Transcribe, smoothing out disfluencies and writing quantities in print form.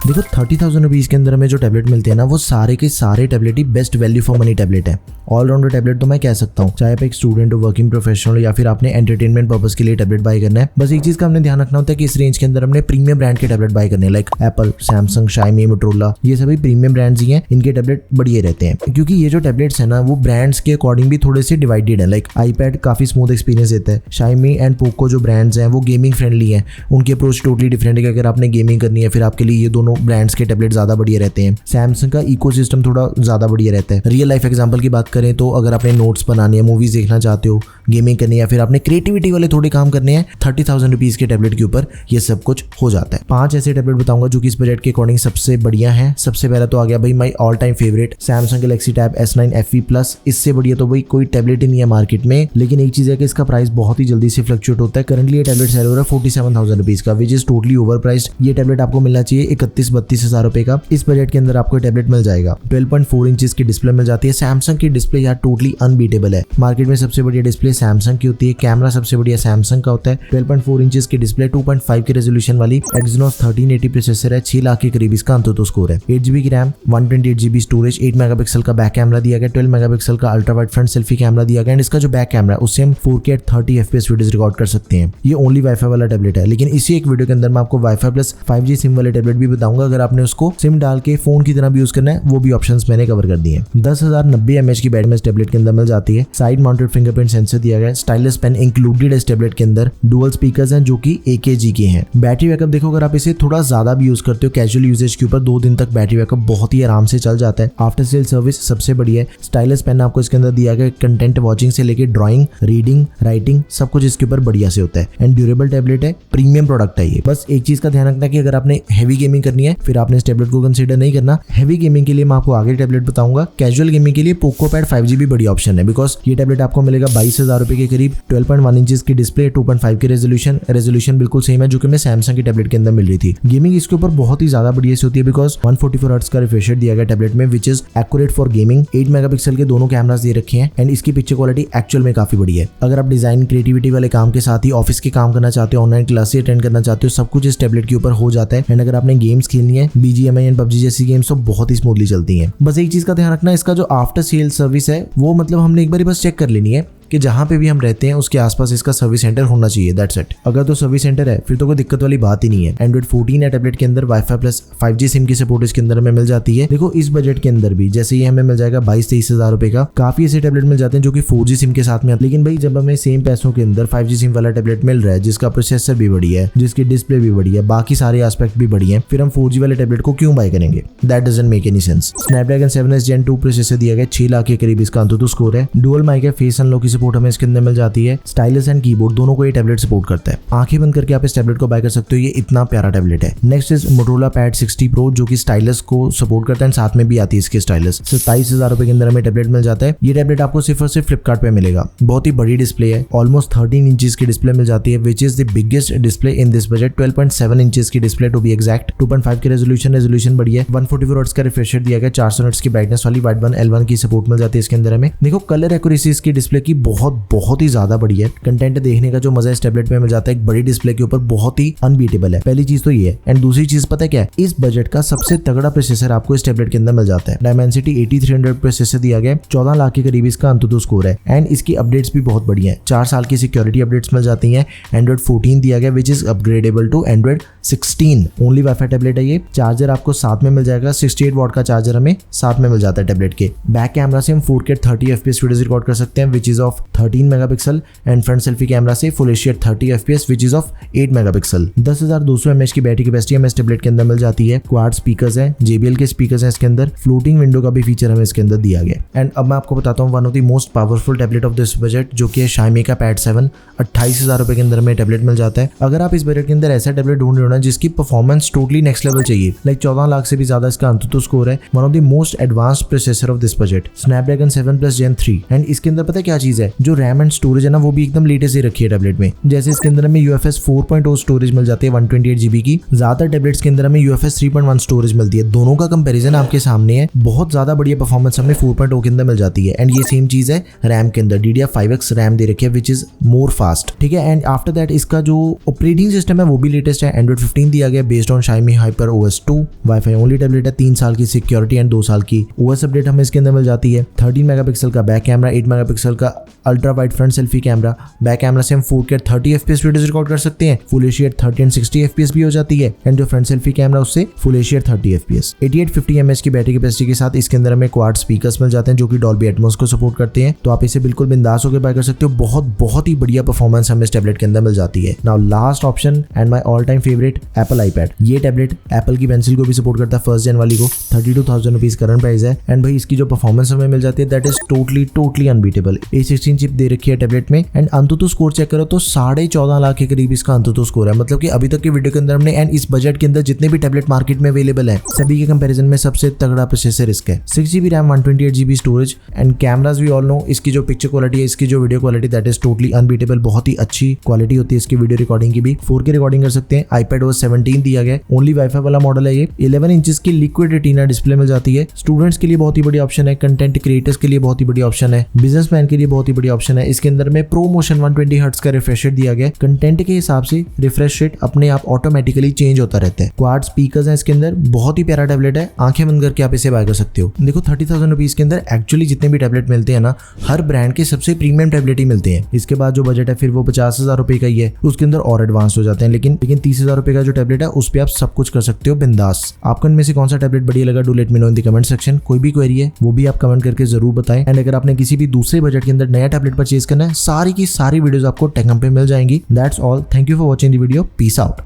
देखो 30,000 रुपीज़ के अंदर हमें जो टैबलेट मिलते हैं ना, वो सारे के सारे tablet he best value for money tablet है। ऑलराउंडर टैबलेट तो मैं कह सकता हूँ, चाहे आप एक स्टूडेंट हो, वर्किंग प्रोफेशनल, या फिर आपने एंटरटेनमेंट पर्पस के लिए टैबलेट बाय करना है। बस एक चीज का हमने ध्यान रखना होता है कि इस रेंज के अंदर हमने प्रीमियम ब्रांड के टैबलेट बाय करने, लाइक एप्पल, सैमसंग, शाइमी, मोटोरोला, ये सभी प्रीमियम ब्रांड्स ही हैं। इनके टैबलेट बढ़िया रहते हैं, क्योंकि ये जो टैबलेट्स है ना, वो ब्रांड्स के अकॉर्डिंग भी थोड़े से डिवाइडेड है। लाइक आईपैड काफी स्मूथ एक्सपीरियंस देता है, शाइमी एंड पोको जो ब्रांड्स हैं वो गेमिंग फ्रेंडली हैं, उनकी अप्रोच टोटली डिफरेंट है कि अगर आपने गेमिंग करनी है फिर आपके लिए ये दोनों ब्रांड्स के टैबलेट ज्यादा बढ़िया रहते हैं। सैमसंग का इकोसिस्टम थोड़ा ज्यादा बढ़िया रहता है। रियल लाइफ एग्जांपल की बात करें तो अगर आपने नोट्स बनानी है, मूवीज देखना चाहते हो, गेमिंग करनी है, या फिर आपने क्रिएटिविटी वाले थोड़े काम करने हैं, 30,000 रुपीज के टैबलेट के ऊपर ये सब कुछ हो जाता है। 5 ऐसे टैबलेट बताऊंगा जो कि इस बजट के अकॉर्डिंग सबसे बढ़िया है। सबसे पहला तो आ गया भाई my all time favourite Samsung Galaxy tab S9 FE plus. इससे बढ़िया तो भाई कोई टैबलेट ही नहीं है मार्केट में, लेकिन एक चीज है कि इसका प्राइस बहुत ही जल्दी से फ्लक्चुएट होता है। करंटली ये टैबलेट सेल हो रहा है 47,000 रुपीज का, which is totally over priced. ये टैबलेट आपको मिलना चाहिए 31-32 हजार रुपए का। इस बजट के अंदर आपको टैबलेट मिल जाएगा। 12.4 इंचेस की डिस्प्ले मिल जाती है। सैमसंग की डिस्प्ले यार टोटली अनबीटेबल है। मार्केट में सबसे बढ़िया डिस्प्ले सैमसंग की होती है, कैमरा सबसे बढ़िया सैमसंग का होता है। 12.4 इंचेस की डिस्प्ले, 2.5 की रेजोल्यूशन वाली, एक्सिनोस 1380 प्रोसेसर है, 6 लाख के करीब इसका अंतुतु स्कोर है। 8GB की रैम, 128GB स्टोरेज, 8 मेगापिक्सल का बैक कैमरा दिया गया, 12 मेगापिक्सल का ultra wide front selfie camera दिया गया। एंड इसका जो बैक कैमरा है उससे हम 4K 30 FPS वीडियोस रिकॉर्ड कर सकते हैं। ये ओनली वाईफाई वाला टैबलेट है, लेकिन इसी एक वीडियो के अंदर मैं आपको वाईफाई प्लस 5G सिम वाले टैबलेट भी बताऊंगा। अगर आपने उसको सिम डाल के फोन की तरह भी यूज करना है, वो भी ऑप्शंस मैंने कवर कर दिए। 10,090 mAh की बैटरी इस टैबलेट के अंदर मिल जाती है। साइड माउंटेड फिंगरप्रिंट सेंसर दिया गया है। स्टाइलस पेन इंक्लूडेड इस टैबलेट के अंदर। डुअल स्पीकर्स हैं जो कि AKG के हैं। बैटरी बैकअप देखो, अगर आप इसे थोड़ा ज्यादा भी यूज करते हो कैजुअल यूजेज के ऊपर, 2 दिन तक बैटरी बैकअप बहुत ही आराम से चल जाता है। आफ्टर सेल सर्विस सबसे बढ़िया है। स्टाइलस पेन आपको इसके अंदर दिया गया, कंटेंट वॉचिंग से लेके ड्राइंग, रीडिंग, राइटिंग सब कुछ इसके ऊपर बढ़िया से होता है। एंड ड्यूरेबल टैबलेट है, प्रीमियम प्रोडक्ट है ये। बस एक चीज का ध्यान रखना कि अगर आपने हैवी गेमिंग करनी है फिर आपने इस टैबलेट को कंसीडर नहीं करना। हैवी गेमिंग के लिए मैं आपको आगे टैबलेट बताऊंगा। कैजुअल गेमिंग के लिए पोको पैड 5G भी बड़ी ऑप्शन है, बिकॉज ये टैबलेट आपको मिलेगा 22,000 रुपए के करीब। 12.1 इंचेस की डिस्प्ले, 2.5 की रेजोल्यूशन बिल्कुल सेम है जो कि मैं सैमसंग की टैबलेट के अंदर मिल रही थी। गेमिंग इसके ऊपर बहुत ही ज्यादा बढ़िया से होती है, बिकॉज 144 हर्ट्ज का रिफ्रेश रेट दिया गया टैबलेट में, which is accurate for gaming. 8 megapixel के दोनों कैमरास दे रखे हैं एंड इसकी पिक्चर क्वालिटी एक्चुअल में काफी बढ़िया है। अगर आप डिजाइन क्रिएटिविटी वाले काम के साथ ही ऑफिस के काम करना चाहते हो, ऑनलाइन क्लासेस अटेंड करना चाहते हो, सब कुछ इस टैबलेट के ऊपर हो जाता है। एंड अगर आपने गेम्स खेलनी है, BGMI एंड PUBG जैसी गेम्स, तो बहुत ही स्मूथली चलती हैं। बस एक चीज का ध्यान रखना, इसका जो आफ्टर सेल सर्विस है वो मतलब हमने एक बार बस चेक कर लेनी है कि जहां पे भी हम रहते हैं उसके आसपास इसका सर्विस सेंटर होना चाहिए। That's it. अगर तो सर्विस सेंटर है फिर तो कोई दिक्कत वाली बात ही नहीं है। Android 14 है टैबलेट के अंदर, वाईफाई प्लस 5G सिम की सपोर्ट इसके अंदर हमें मिल जाती है। देखो इस बजट के अंदर भी जैसे ये हमें मिल जाएगा 22-23 हजार रुपए का। काफी ऐसे टैबलेट मिल जाते हैं जो कि 4G सिम के साथ में आते हैं, लेकिन भाई जब हमें सेम पैसों के अंदर 5G सिम वाला टैबलेट मिल रहा है जिसका प्रोसेसर भी बढ़िया है, जिसकी डिस्प्ले भी बढ़िया है, बाकी सारे एस्पेक्ट भी बढ़िया है, फिर हम 4G वाले टैबलेट को क्यों बाय करेंगे? That doesn't make any sense. Snapdragon 7S Gen 2 processor दिया गया, 6 लाख के करीब इसका अंतुतु स्कोर है। डुअल माइक है, फेस अनलॉक की सपोर्ट हमें इसके अंदर जाती है। स्टाइलस एंड कीबोर्ड दोनों को ये टैबलेट सपोर्ट करता है। आंखें बंद करके आप इस टैबलेट को बाय कर सकते हो, ये इतना प्यारा टैबलेट है। Next is Motorola pad 60 Pro जो कि स्टाइलस को सपोर्ट करता है, साथ में भी आती है इसके स्टाइलस। 27,000 रुपए के अंदर हमें टैबलेट मिल जाता है। ये टैबलेट आपको सिर्फ और सिर्फ फ्लिपकार्ट पे मिलेगा। बहुत ही बड़ी डिस्प्ले है, ऑलमोस्ट 13 इंचेस की डिस्प्ले मिल जाती है, which is the biggest display in this budget. 12.7 inches की डिस्प्ले टू बी एग्जैक्ट। 2.5 की रेजोल्यूशन बढ़िया है। 144 हर्ट्ज का रिफ्रेश रेट दिया गया, 400 निट्स की ब्राइटनेस वाली वाइड वन L1 की सपोर्ट मिल जाती है इसके अंदर हमें। देखो कलर एक्यूरेसी इसकी डिस्प्ले की बहुत ही ज्यादा बढ़िया है। कंटेंट देखने का जो मजा इस टैबलेट में मिल जाता है एक बड़ी डिस्प्ले के ऊपर बहुत ही अनबीटेबल है। पहली चीज तो ये है। एंड दूसरी चीज पता है क्या है? इस बजट का सबसे तगड़ा प्रोसेसर आपको इस टैबलेट के अंदर मिल जाता है। Dimensity 8300 प्रोसेसर दिया गया, 14 लाख के करीब इसका अंतुतु स्कोर है। एंड इसकी अपडेट्स भी बहुत बढ़िया है। 4 साल की सिक्योरिटी अपडेट्स मिल जाती हैं। Android 14 दिया गया, which is upgradeable to Android 16। Only wifi tablet है ये। चार्जर आपको साथ में मिल जाएगा, 68 वॉट का चार्जर हमें साथ में मिल जाता है टैबलेट के। बैक कैमरा से हम 4K 30 FPS वीडियोस रिकॉर्ड कर सकते हैं, which is of 13 megapixel. And front selfie camera से full HD 30 FPS which is of 8 megapixel. 10,200 mAh की बैटरी कैपेसिटी हमें इस टैबलेट के अंदर मिल जाती है। क्वाड स्पीकर्स हैं, JBL के स्पीकर्स हैं इसके अंदर। फ्लोटिंग विंडो का भी फीचर हमें इसके अंदर दिया गया। एंड अब मैं आपको बताता हूँ one of the most powerful tablet of this budget, जो कि है Xiaomi का पैड 7। 28,000 रुपए के अंदर हमें टैबलेट मिल जाता है। अगर आप इस बजट के अंदर ऐसा टैबलेट ढूंढ रहे हो ना जिसकी परफॉर्मेंस टोटली नेक्स्ट लेवल चाहिए, लाइक 14 लाख से भी ज्यादा इसका अंतुतु स्कोर है, one of the most advanced processor of this budget, Snapdragon 7+ Gen 3। And इसके अंदर पता है क्या चीज है? है, जो रैम एंड स्टोरेज है ना वो भी एकदम लेटेस्ट ही रखी है टैबलेट में। जैसे इसके अंदर हमें UFS 4.0 स्टोरेज मिल जाती है 128 GB की, ज्यादातर टैबलेट्स के अंदर हमें UFS 3.1 स्टोरेज मिलती है। दोनों का कंपैरिजन आपके सामने है, बहुत ज्यादा बढ़िया परफॉर्मेंस हमें 4.0 के अंदर मिल जाती है। एंड ये सेम चीज है रैम के अंदर, DDR5X रैम दे रखी है विच इज मोर फास्ट, ठीक है। एंड आफ्टर दैट इसका जो ऑपरेटिंग सिस्टम है वो भी लेटेस्ट है, Android 15 दिया गया based on Xiaomi HyperOS 2। Wifi only tablet है, 3 साल की सिक्योरिटी एंड 2 साल की OS अपडेट हमें इसके अंदर मिल जाती है। 13 मेगापिक्सल का बैक कैमरा, 8 मेगापिक्सल का ultra wide front selfie camera, back camera से हम 4K 30 FPS वीडियोस रिकॉर्ड कर सकते हैं, फुल एचडी 30 एंड 60 FPS भी हो जाती है। एंड जो फ्रंट सेल्फी कैमरा उससे फुल एचडी 30 FPS। 8850 mAh की बैटरी कैपेसिटी के साथ इसके अंदर हमें क्वाड स्पीकर्स मिल जाते हैं जो कि डॉल्बी एटमॉस को सपोर्ट करते हैं, तो आप इसे बिल्कुल बिंदास होकर बाय कर सकते हो। बहुत ही बढ़िया परफॉर्मेंस हमें इस टैबलेट के अंदर मिल जाती है। Now last option and my all time favourite, Apple iPad. ये टैबलेट एप्पल की पेंसिल को भी सपोर्ट करता है, 1 Jan वाली को। 32,000 रुपीज करंट प्राइस है। एंड भाई इसकी जो परफॉर्मेंस हमें मिल जाती है that is totally unbeatable. A16 chip दे रखी है टैबलेट में। एंड अंतुतु स्कोर चेक करो तो 14.5 लाख के करीब इसका अंतुतु स्कोर है। मतलब कि अभी तक की वीडियो के अंदर हमने एंड इस बजट के अंदर जितने भी टैबलेट मार्केट में अवेलेबल है सभी के कंपैरिजन में सबसे तगड़ा प्रोसेसर इसका है। 6GB RAM, 128 GB storage and cameras we all know. इसकी जो पिक्चर क्वालिटी है, इसकी जो video quality that is totally unbeatable. बहुत ही अच्छी क्वालिटी होती है इसकी वीडियो रिकॉर्डिंग की भी। 4K रिकॉर्डिंग कर सकते हैं। iPadOS 17 दिया गया, ओनली वाईफाई वाला मॉडल है ये। 11 इंचेस की लिक्विड रेटिना डिस्प्ले मिल जाती है। स्टूडेंट्स के लिए बहुत ही बड़ी ऑप्शन है, कंटेंट क्रिएटर्स के लिए बहुत ही बड़ी ऑप्शन है, बिजनेसमैन के लिए बहुत ही बड़ी ऑप्शन है। इसके अंदर में ProMotion 120 हर्ट्ज का रिफ्रेश रेट दिया गया। कंटेंट के हिसाब से रिफ्रेश रेट अपने आप ऑटोमेटिकली चेंज होता रहता है। क्वाड स्पीकर्स हैं इसके अंदर, बहुत ही प्यारा टैबलेट है। आंखें बंद करके आप इसे बाय कर सकते हो। देखो 30,000 रुपीज के अंदर एक्चुअली जितने भी टैबलेट मिलते हैं ना, हर ब्रांड के सबसे प्रीमियम टैबलेट ही मिलते हैं। इसके बाद जो बजट है फिर वो 50,000 रुपए का ही है, उसके अंदर और एडवांस हो जाते हैं। लेकिन 30,000 रुपए का जो टैबलेट है उस पर आप सब कुछ कर सकते हो बिंदास। आपको इनमें से कौन सा टैबलेट बढ़िया लगा, do let me know in the comment section. कोई भी क्वेरी है वो भी आप कमेंट करके जरूर बताएं। एंड अगर आपने किसी भी दूसरे बजट के अंदर नया टैबलेट परचेज करना है, सारी की सारी वीडियोस आपको टेक हब पे मिल जाएंगी। That's all, thank you for watching the video, peace out.